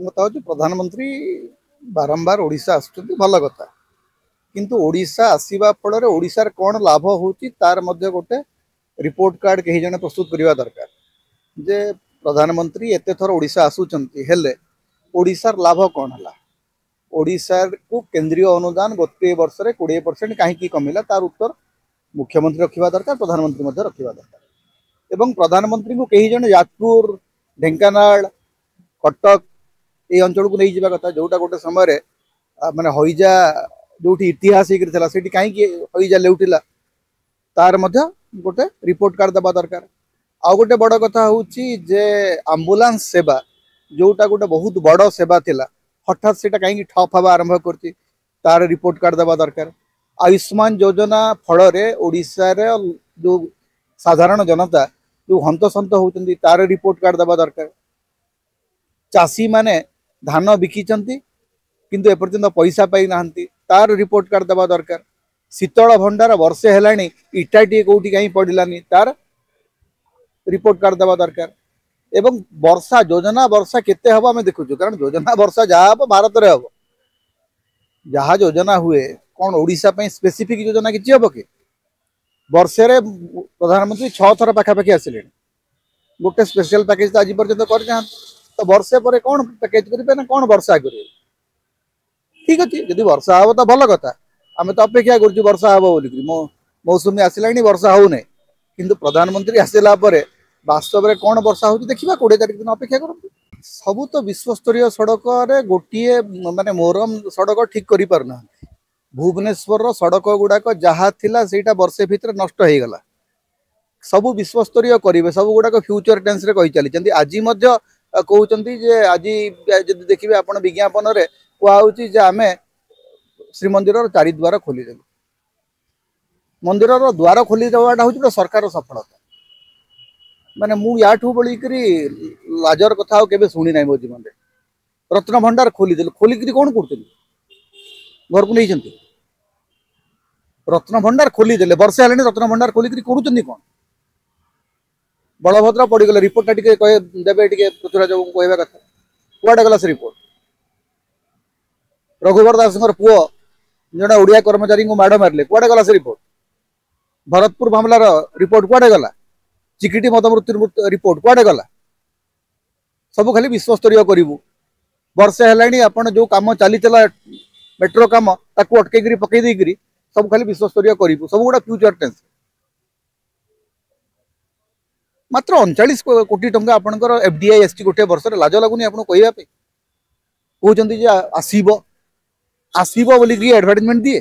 କଥା ହଉଛି ପ୍ରଧାନମନ୍ତ୍ରୀ ବାରମ୍ବାର ଓଡ଼ିଶା ଆସୁଛନ୍ତି ଭଲ କଥା, କିନ୍ତୁ ଓଡ଼ିଶା ଆସିବା ଫଳରେ ଓଡ଼ିଶାର କ'ଣ ଲାଭ ହେଉଛି ତାର ମଧ୍ୟ ଗୋଟେ ରିପୋର୍ଟ କାର୍ଡ କେହି ଜଣେ ପ୍ରସ୍ତୁତ କରିବା ଦରକାର ଯେ ପ୍ରଧାନମନ୍ତ୍ରୀ ଏତେ ଥର ଓଡ଼ିଶା ଆସୁଛନ୍ତି ହେଲେ ଓଡ଼ିଶାର ଲାଭ କ'ଣ ହେଲା, ଓଡ଼ିଶାକୁ କେନ୍ଦ୍ରୀୟ ଅନୁଦାନ ଗୋଟିଏ ବର୍ଷରେ 20% କାହିଁକି କମିଲା ତାର ଉତ୍ତର ମୁଖ୍ୟମନ୍ତ୍ରୀ ରଖିବା ଦରକାର, ପ୍ରଧାନମନ୍ତ୍ରୀ ମଧ୍ୟ ରଖିବା ଦରକାର। ଏବଂ ପ୍ରଧାନମନ୍ତ୍ରୀଙ୍କୁ କେହି ଜଣେ ଯାଜପୁର, ଢେଙ୍କାନାଳ, କଟକ এই অঞ্চলକୁ ନେଇଯିବା କଥା ଯୋଉଟା ଗୋଟେ ସମୟରେ ମାନେ ହଇଜା ଯୋଉଠି ଇତିହାସ ହେଇକି ଥିଲା ସେଠି କାହିଁକି ହଇଜା ଲେଉଟିଲା ତାର ମଧ୍ୟ ଗୋଟେ ରିପୋର୍ଟ କାର୍ଡ ଦେବା ଦରକାର। ଆଉ ଗୋଟେ ବଡ଼ କଥା ହେଉଛି ଯେ ଆମ୍ବୁଲାନ୍ସ ସେବା ଯୋଉଟା ଗୋଟେ ବହୁତ ବଡ଼ ସେବା ଥିଲା ହଠାତ୍ ସେଟା କାହିଁକି ଠପ୍ ହେବା ଆରମ୍ଭ କରୁଛି ତାର ରିପୋର୍ଟ କାର୍ଡ ଦେବା ଦରକାର। ଆୟୁଷ୍ମାନ ଯୋଜନା ଫଳରେ ଓଡ଼ିଶାରେ ଯୋଉ ସାଧାରଣ ଜନତା ଯୋଉ ହନ୍ତସନ୍ତ ହେଉଛନ୍ତି ତାର ରିପୋର୍ଟ କାର୍ଡ ଦେବା ଦରକାର। ଚାଷୀ ମାନେ धान बिकिचंती किंतु एपर्यंत पैसा पाई नाहंती तार रिपोर्ट कार्ड देवा दरकार। शीतल भंडार वर्षे हेलानी इटाटी कोठी कहीं पड़लानी तार रिपोर्ट कार्ड देवा दरकार। एवं वर्षा योजना वर्षा केते हबो आमे देखुछु कारण योजना वर्षा जहा हबो भारत रे हबो जहा योजना हुए कोन ओडिसा पई स्पेसिफिक योजना किछि हबो कि वर्षे रे प्रधानमंत्री 6 थर पाखा पाखी आसिले गोटे स्पेशल पैकेज आज पर्यंत कर ना तो वर्षे पर कौन पैकेज करेंगे ना कौन वर्षा करेंगे ठीक अच्छे जब वर्षा हम तो भल कथा आम तो अपेक्षा कर वर्षा हम बोलिक मौसुमी आसला वर्षा हो ना कि प्रधानमंत्री आसला वास्तव में कौन वर्षा हो देखा 20 तारिख दिन अपेक्षा करूँ सबू तो विश्वस्तरीय सड़क गोटे माने मोरम सड़क ठीक कर पारना भुवनेश्वर सड़क गुड़ाक जहाँ थिला सेटा वर्षे भितर नष्ट हो गला सबू विश्वस्तरीय करेंगे सब गुड़ाक फ्यूचर टेन्स रे कही चली आज कहते जे आज जब देखिए आप विज्ञापन में कहुच्छी आम श्रीमंदिर चारिद्वार खोलीदेलु मंदिर द्वार खोलीदेवाटा हूँ गोटे सरकार सफलता माने मु याठू बोलिक लाजर कथा केबे शुणी ना मो जीवन में रत्न भंडार खोलीदेलु खोलिक कौन कर घर को नहीं रत्न भंडार खोलीदेले वर्षे हेल्ला रत्न भंडार खोलिक करूँ कौन बलभद्र पड़गला रिपोर्टा टी देवे पृथ्वीराज कहवा कथा कुआडे गला से रिपोर्ट रघुवर दास पुओ जो ओडिया कर्मचारी को माड़ मारे कुआडे गला से रिपोर्ट भरतपुर मामलार रिपोर्ट कुआडे गला चिकिटी मत मृत्यु रिपोर्ट कुआडे गला सब खाली विश्वस्तरीय करूँ वर्षे है आप जो कम चली मेट्रो कम अटक पकई देकर सब खाली विश्वस्तरीय करूँ सब गुड़ा फ्यूचर टेन्स मात्र 39 कोटी टंका आपंकर एफडीआई एसटी गोटे वर्ष लाज लगुनि आपको कहवाई कहते आसब आसब बोलिक एडवर्टाइजमेंट दिए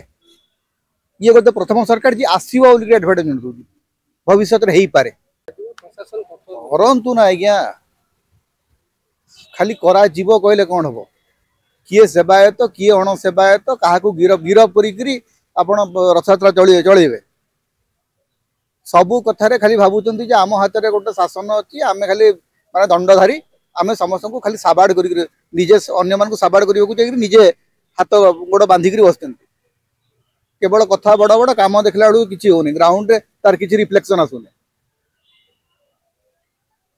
ये गोटे प्रथम सरकार जी आसब बोलिक एडवर्टाइजमेंट दूसरी भविष्य में हो पारे करतु ना आज्ञा खाली करा जीव कहले कौन हम किए सेवायत किए अण सेवायत क्या गिरफ गिरफ कर रथयात्रा चलेबे सबू कथार खाली भावुं आम हाथ में गोटे शासन अच्छी आम खाली माने दंडधारी आम समस्त को खाली साबाड़ करजे अन्य मान साबाड़ करने निजे हाथ गोड़ बांधिक बस केवल कथा बड़ बड़ कम देखला बेलू किसी होनी ग्राउंड तार किसी रिफ्लेक्शन आसुनी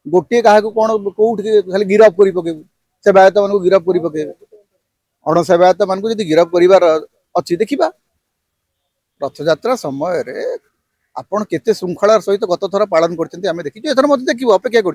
गोटे क्या कौन कौटी खाली गिरफ कर पकेबू सेवायत मान गिरफ कर पकेबे अण सेवायत मान गिरफ कर अच्छी देखा रथयात्रा समय आपन केते श्रृंखलार सहित गत थर पालन करते देखी एथर मत देखिए अपेक्षा कर